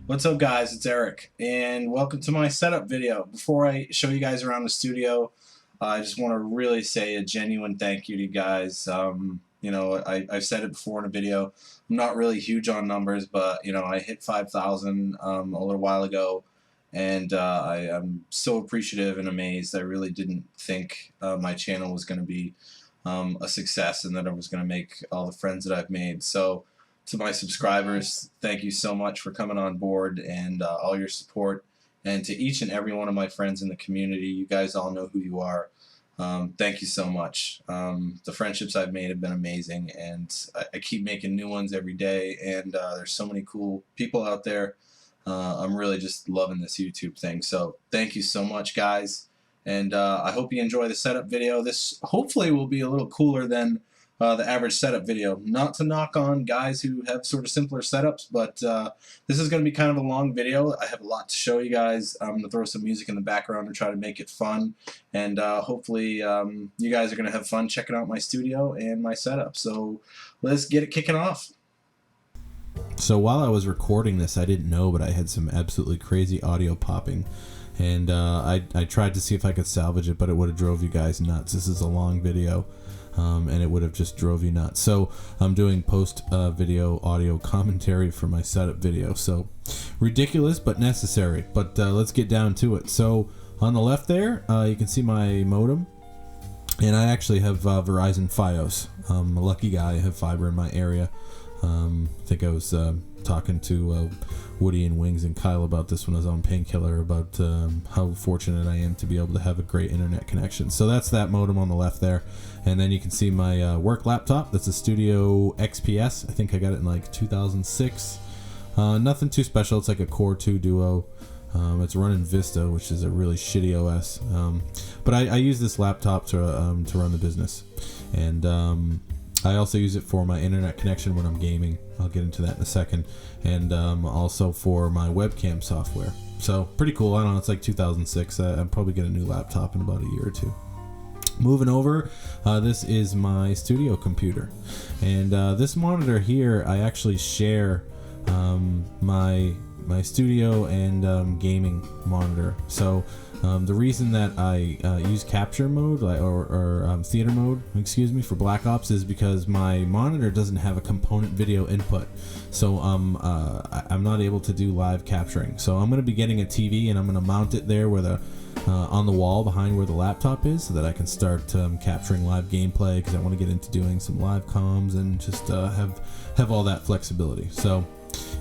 What's up, guys? It's Eric, and welcome to my setup video. Before I show you guys around the studio, I just want to really say a genuine thank you to you guys. I've said it before in a video. I'm not really huge on numbers, but I hit 5,000 a little while ago, and I'm so appreciative and amazed. I really didn't think my channel was going to be a success, and that I was going to make all the friends that I've made. So, to my subscribers, thank you so much for coming on board and all your support. And to each and every one of my friends in the community, you guys all know who you are. Thank you so much. The friendships I've made have been amazing, and I keep making new ones every day. And there's so many cool people out there. I'm really just loving this YouTube thing. So thank you so much, guys. And I hope you enjoy the setup video. This hopefully will be a little cooler than the average setup video. Not to knock on guys who have sort of simpler setups, but this is going to be kind of a long video. I have a lot to show you guys. I'm going to throw some music in the background and try to make it fun, and hopefully you guys are going to have fun checking out my studio and my setup. So let's get it kicking off. So while I was recording this, I didn't know, but I had some absolutely crazy audio popping. And I tried to see if I could salvage it, but it would have drove you guys nuts. This is a long video. And it would have just drove you nuts. So I'm doing post video audio commentary for my setup video. So ridiculous but necessary. But let's get down to it. So on the left there, you can see my modem. And I actually have Verizon Fios. I'm a lucky guy. I have fiber in my area. I think I was talking to Woody and Wings and Kyle about this when I was on Painkiller, about how fortunate I am to be able to have a great internet connection. So that's that modem on the left there. And then you can see my work laptop. That's a Studio XPS. I think I got it in like 2006. Nothing too special. It's like a Core 2 Duo. It's running Vista, which is a really shitty OS. But I use this laptop to run the business. And I also use it for my internet connection when I'm gaming. I'll get into that in a second. And also for my webcam software. So pretty cool. I don't know, it's like 2006. I'll probably get a new laptop in about a year or two. Moving over, this is my studio computer. And this monitor here, I actually share my studio and gaming monitor. So the reason that I use capture mode or theater mode, excuse me, for Black Ops is because my monitor doesn't have a component video input. So I'm not able to do live capturing. So I'm going to be getting a TV, and I'm going to mount it there where the on the wall behind where the laptop is, so that I can start capturing live gameplay, because I want to get into doing some live comms and just have all that flexibility. So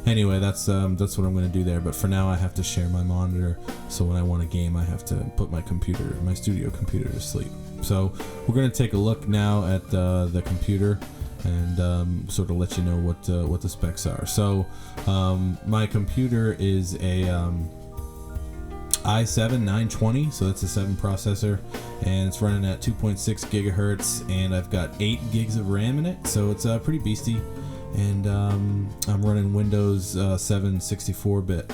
anyway, that's what I'm going to do there. But for now, I have to share my monitor, so when I want to game, I have to put my studio computer to sleep. So we're going to take a look now at the computer and sort of let you know what the specs are. So my computer is a i7-920, so that's a 7 processor, and it's running at 2.6 gigahertz, and I've got 8 gigs of RAM in it, so it's pretty beastie. And I'm running Windows 7 64-bit,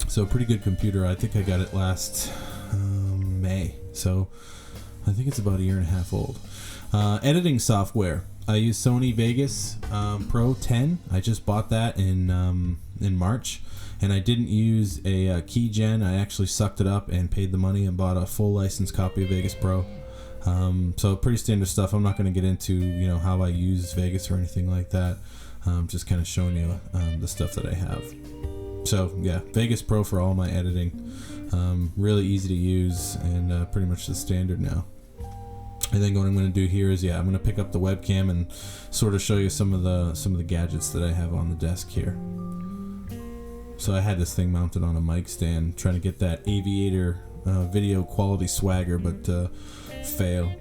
so pretty good computer. I think I got it last May, so I think it's about a year and a half old. Editing software, I use Sony Vegas Pro 10. I just bought that in March, and I didn't use a keygen. I actually sucked it up and paid the money and bought a full license copy of Vegas Pro. So pretty standard stuff. I'm not going to get into how I use Vegas or anything like that. Just kind of showing you the stuff that I have. So yeah, Vegas Pro for all my editing. Really easy to use, and pretty much the standard now. I think what I'm going to do here is I'm going to pick up the webcam and sort of show you some of the gadgets that I have on the desk here. So I had this thing mounted on a mic stand, trying to get that aviator video quality swagger, but fail.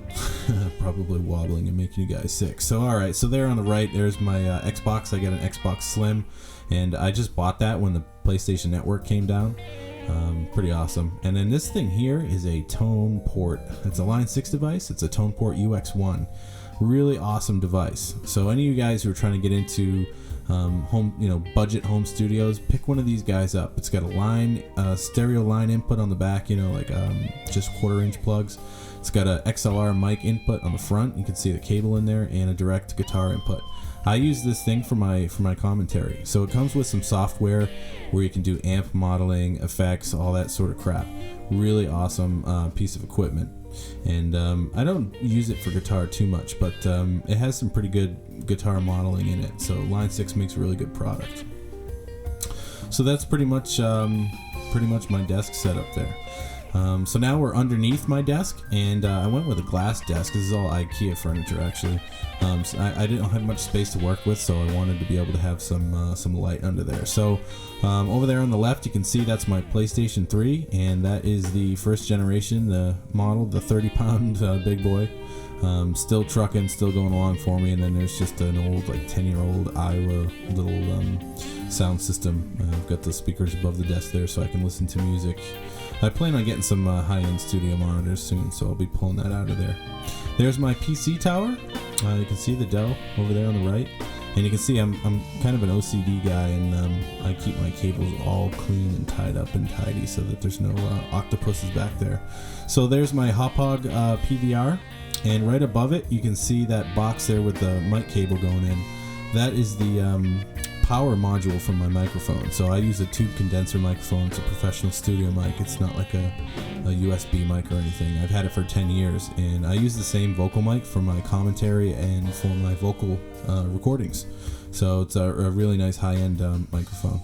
Probably wobbling and making you guys sick. So alright, so there on the right, there's my Xbox. I got an Xbox Slim, and I just bought that when the PlayStation Network came down. Pretty awesome. And then this thing here is a Tone Port. It's a Line 6 device. It's a Tone Port UX1. Really awesome device. So any of you guys who are trying to get into home, budget home studios, pick one of these guys up. It's got a stereo line input on the back, just 1/4-inch plugs. It's got a XLR mic input on the front. You can see the cable in there, and a direct guitar input. I use this thing for my commentary. So it comes with some software where you can do amp modeling, effects, all that sort of crap. Really awesome piece of equipment. And I don't use it for guitar too much, but it has some pretty good guitar modeling in it. So Line 6 makes a really good product. So that's pretty much my desk setup there. So now we're underneath my desk, and I went with a glass desk. This is all IKEA furniture, actually. So I didn't have much space to work with, so I wanted to be able to have some light under there. So over there on the left, you can see that's my PlayStation 3, and that is the first generation, the model, the 30-pound big boy. Still trucking, still going along for me. And then there's just an old, like 10-year-old Iowa little sound system. I've got the speakers above the desk there so I can listen to music. I plan on getting some high-end studio monitors soon, so I'll be pulling that out of there. There's my PC tower. You can see the Dell over there on the right. And you can see I'm kind of an OCD guy, and I keep my cables all clean and tied up and tidy so that there's no octopuses back there. So there's my Hauppauge PVR. And right above it, you can see that box there with the mic cable going in. That is the power module from my microphone. So I use a tube condenser microphone. It's a professional studio mic. It's not like a USB mic or anything. I've had it for 10 years, and I use the same vocal mic for my commentary and for my vocal recordings. So it's a really nice high-end microphone.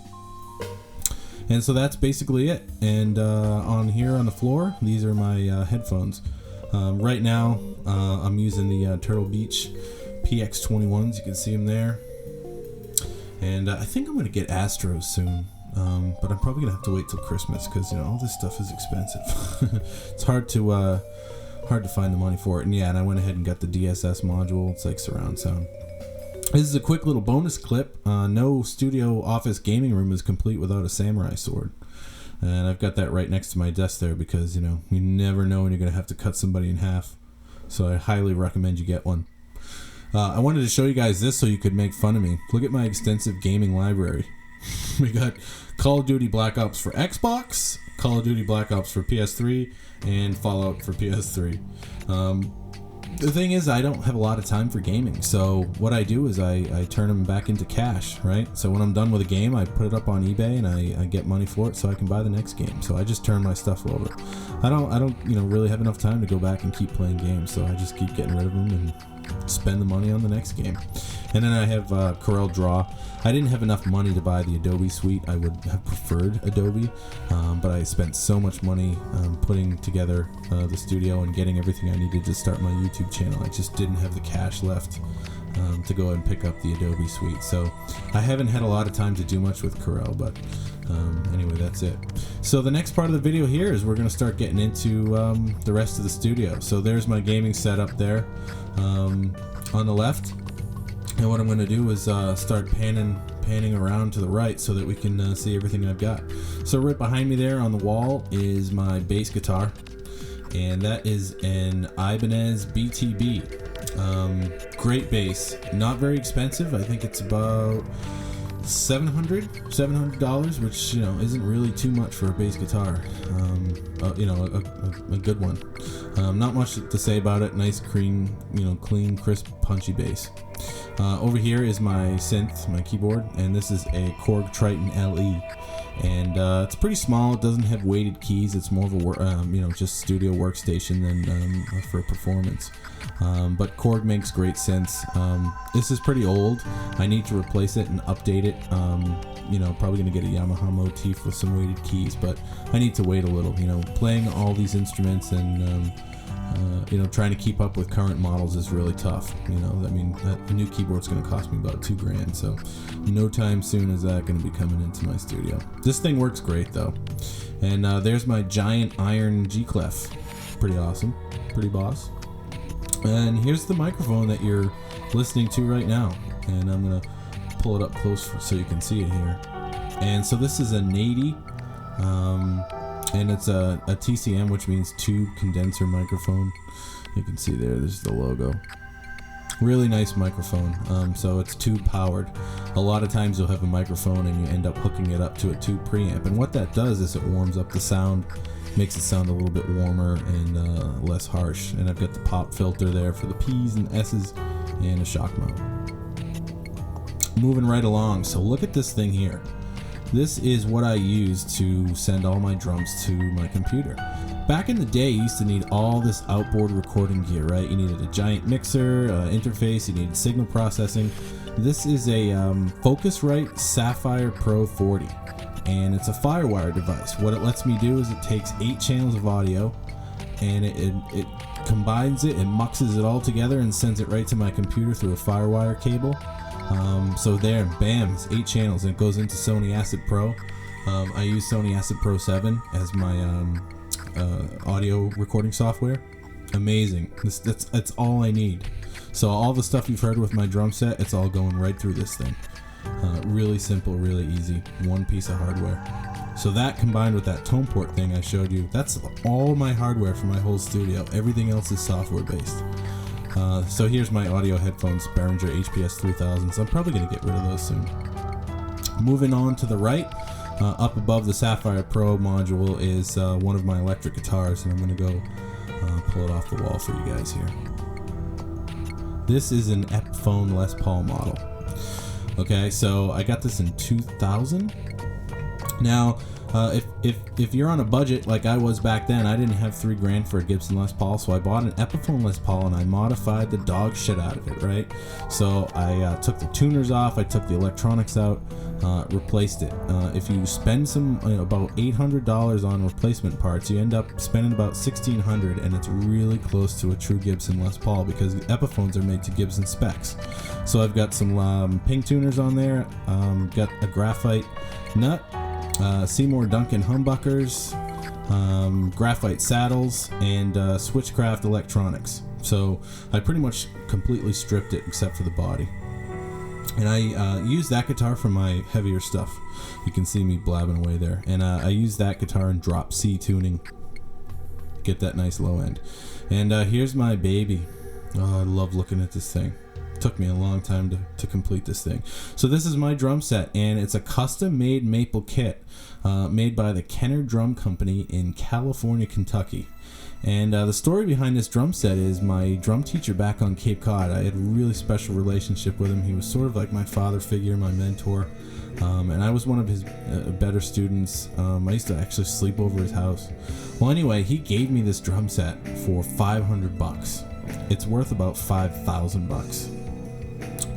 And so that's basically it. And on here on the floor, these are my headphones. Right now, I'm using the Turtle Beach PX21s. You can see them there. And I think I'm going to get Astros soon. But I'm probably going to have to wait till Christmas because, all this stuff is expensive. It's hard to find the money for it. And I went ahead and got the DSS module. It's like surround sound. This is a quick little bonus clip. No studio office gaming room is complete without a samurai sword. And I've got that right next to my desk there because, you never know when you're going to have to cut somebody in half. So I highly recommend you get one. I wanted to show you guys this so you could make fun of me. Look at my extensive gaming library. We got Call of Duty Black Ops for Xbox, Call of Duty Black Ops for PS3, and Fallout for PS3. The thing is, I don't have a lot of time for gaming, so what I do is I turn them back into cash, right? So when I'm done with a game, I put it up on eBay and I get money for it so I can buy the next game. So I just turn my stuff over. I don't really have enough time to go back and keep playing games, so I just keep getting rid of them and spend the money on the next game. And then I have Corel Draw. I didn't have enough money to buy the Adobe suite. I would have preferred Adobe, but I spent so much money putting together the studio and getting everything I needed to start my YouTube channel. I just didn't have the cash left to go ahead and pick up the Adobe suite. So I haven't had a lot of time to do much with Corel, but anyway, that's it. So the next part of the video here is we're going to start getting into the rest of the studio. So there's my gaming setup there on the left. And what I'm going to do is start panning around to the right so that we can see everything I've got. So right behind me there on the wall is my bass guitar. And that is an Ibanez BTB. Great bass. Not very expensive. I think it's about $700, which isn't really too much for a bass guitar. A good one. Not much to say about it. Nice, clean, crisp, punchy bass. Over here is my synth, my keyboard, and this is a Korg Triton LE. And it's pretty small. It doesn't have weighted keys. It's more of a just studio workstation than for performance. But Korg makes great synths. This is pretty old. I need to replace it and update it. Probably gonna get a Yamaha motif with some weighted keys, but I need to wait a little. Playing all these instruments and trying to keep up with current models is really tough. That new keyboard's going to cost me about $2,000, so no time soon is that going to be coming into my studio. This thing works great though. And there's my giant iron G-clef. Pretty awesome, pretty boss. And here's the microphone that you're listening to right now. And I'm going to pull it up close so you can see it here. And so this is a Nady. And it's a TCM, which means tube condenser microphone. You can see there's the logo. Really nice microphone. So it's tube powered. A lot of times you'll have a microphone and you end up hooking it up to a tube preamp. And what that does is it warms up the sound, makes it sound a little bit warmer and less harsh. And I've got the pop filter there for the P's and S's and a shock mount. moving right along. So look at this thing here. This is what I use to send all my drums to my computer. Back in the day, you used to need all this outboard recording gear, right? You needed a giant mixer, interface, you needed signal processing. This is a Focusrite Sapphire Pro 40, and it's a Firewire device. What it lets me do is it takes 8 channels of audio, and it combines it and muxes it all together and sends it right to my computer through a Firewire cable. So there, bam, it's 8 channels, and it goes into Sony Acid Pro. I use Sony Acid Pro 7 as my audio recording software. Amazing. That's all I need. So all the stuff you've heard with my drum set, it's all going right through this thing. Really simple, really easy. One piece of hardware. So that combined with that tone port thing I showed you, that's all my hardware for my whole studio. Everything else is software based. So here's my audio headphones, Behringer HPS 3000s. I'm probably going to get rid of those soon. Moving on to the right, up above the Sapphire Pro module is one of my electric guitars, and I'm going to go pull it off the wall for you guys here. This is an Epiphone Les Paul model. Okay, so I got this in 2000. Now, if you're on a budget like I was back then, I didn't have $3,000 for a Gibson Les Paul, so I bought an Epiphone Les Paul and I modified the dog shit out of it, right? So I took the tuners off, I took the electronics out, replaced it. If you spend about $800 on replacement parts, you end up spending about $1,600, and it's really close to a true Gibson Les Paul because the Epiphones are made to Gibson specs. So I've got some pink tuners on there, got a graphite nut, Seymour Duncan humbuckers, graphite saddles, and Switchcraft electronics. So I pretty much completely stripped it except for the body. And I use that guitar for my heavier stuff. You can see me blabbing away there. And I use that guitar in drop C tuning. Get that nice low end. And here's my baby. Oh, I love looking at this thing. Took me a long time to complete this thing. So this is my drum set, and it's a custom made maple kit made by the Kenner Drum Company in California, Kentucky. And the story behind this drum set is my drum teacher back on Cape Cod. I had a really special relationship with him. He was sort of like my father figure, my mentor, and I was one of his better students. I used to actually sleep over his house. Well, anyway, he gave me this drum set for $500. It's worth about $5,000.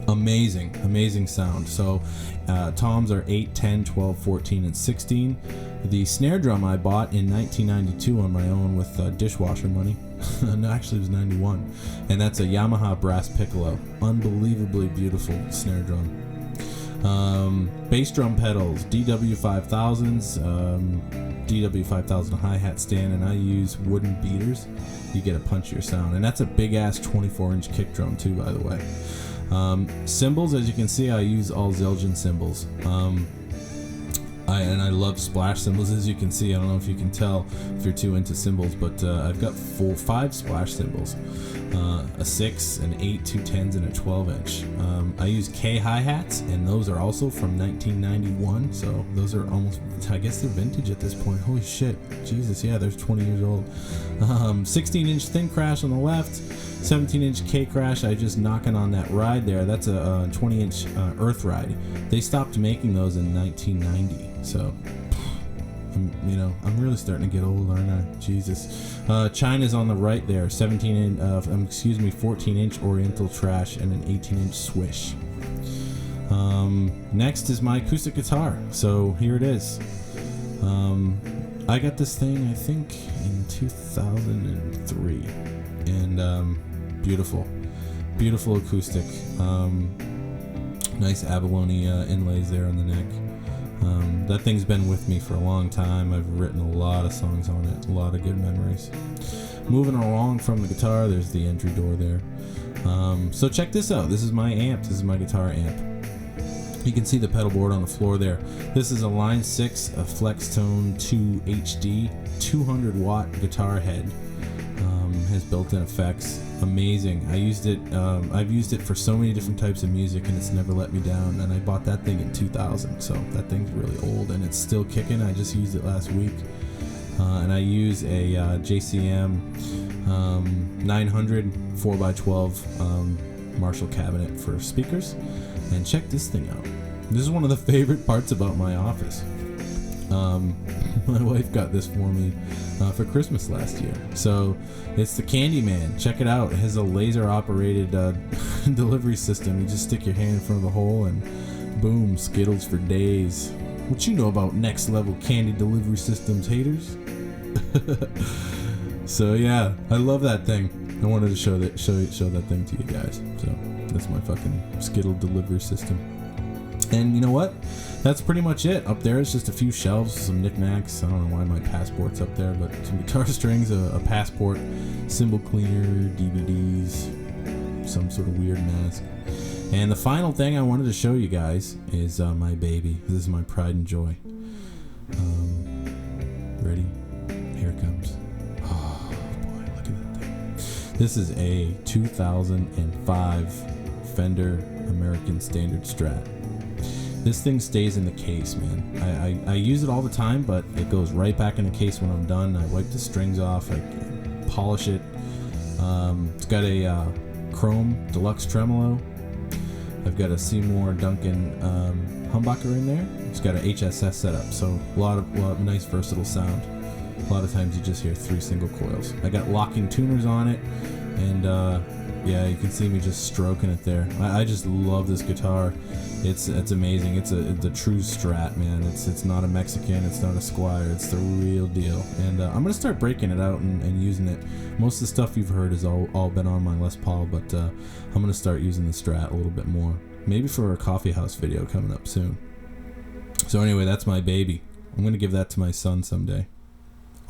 Amazing sound. So toms are 8, 10, 12, 14, and 16. The snare drum I bought in 1992 on my own with dishwasher money. No, actually it was 91. And that's a Yamaha brass piccolo. Unbelievably beautiful snare drum. Bass drum pedals, DW5000s, DW5000 hi-hat stand, and I use wooden beaters. You get a punchier sound. And that's a big ass 24-inch kick drum too, by the way. Cymbals, as you can see, I use all Zildjian cymbals. I love splash cymbals, as you can see. I don't know if you can tell if you're too into cymbals, but I've got 5 splash cymbals. A 6, an 8, 2 10s, and a 12-inch. I use K hi-hats, and those are also from 1991, so those are almost, I guess they're vintage at this point. Holy shit, Jesus, yeah, they're 20 years old. 16-inch thin crash on the left, 17-inch K crash. I just knocking on that ride there. That's a 20-inch Earth ride. They stopped making those in 1990, so I'm really starting to get old, aren't I? Jesus. China's on the right there. 14-inch Oriental trash and an 18-inch Swish. Next is my acoustic guitar. So here it is. I got this thing, I think, in 2003, and beautiful acoustic. Nice abalone inlays there on the neck. That thing's been with me for a long time. I've written a lot of songs on it, a lot of good memories. Moving along from the guitar, there's the entry door there. So check this out. This is my amp. This is my guitar amp. You can see the pedal board on the floor there. This is a Line 6, a Flextone 2 HD, 200 watt guitar head. Has built-in effects. Amazing. I've used it for so many different types of music, and it's never let me down. And I bought that thing in 2000, so that thing's really old, and it's still kicking. I just used it last week. And I use a JCM 900 4x12 Marshall cabinet for speakers. And check this thing out. This is one of the favorite parts about my office. My wife got this for me for Christmas last year. So it's the Candyman. Check it out. It has a laser operated delivery system. You just stick your hand in front of the hole and boom, Skittles for days. What you know about next level candy delivery systems, haters? So yeah, I love that thing. I wanted to show that thing to you guys. So that's my fucking Skittle delivery system. And you know what? That's pretty much it. Up there is just a few shelves, some knickknacks. I don't know why my passport's up there, but some guitar strings, a passport, cymbal cleaner, DVDs, some sort of weird mask. And the final thing I wanted to show you guys is my baby. This is my pride and joy. Ready? Here it comes. Oh boy, look at that thing. This is a 2005 Fender American Standard Strat. This thing stays in the case, man. I use it all the time, but it goes right back in the case when I'm done. I wipe the strings off, I polish it. It's got a chrome deluxe tremolo. I've got a Seymour Duncan humbucker in there. It's got an HSS setup, so a lot of nice versatile sound. A lot of times you just hear 3 single coils. I got locking tuners on it, and yeah, you can see me just stroking it there. I just love this guitar. It's amazing. It's a true Strat, man. It's not a Mexican. It's not a Squire. It's the real deal. And I'm gonna start breaking it out and using it. Most of the stuff you've heard has all been on my Les Paul, but I'm gonna start using the Strat a little bit more. Maybe for a coffee house video coming up soon. So anyway, that's my baby. I'm gonna give that to my son someday.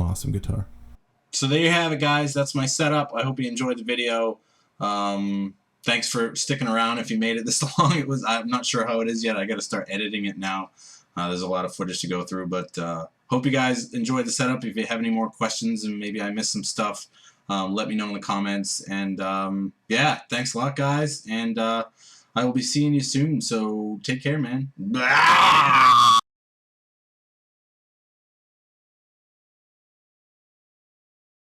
Awesome guitar. So there you have it, guys. That's my setup. I hope you enjoyed the video. Thanks for sticking around if you made it this long. I'm not sure how it is yet. I got to start editing it now. There's a lot of footage to go through, but hope you guys enjoyed the setup. If you have any more questions and maybe I missed some stuff, let me know in the comments. And yeah, thanks a lot, guys. And I will be seeing you soon. So take care, man. Blah!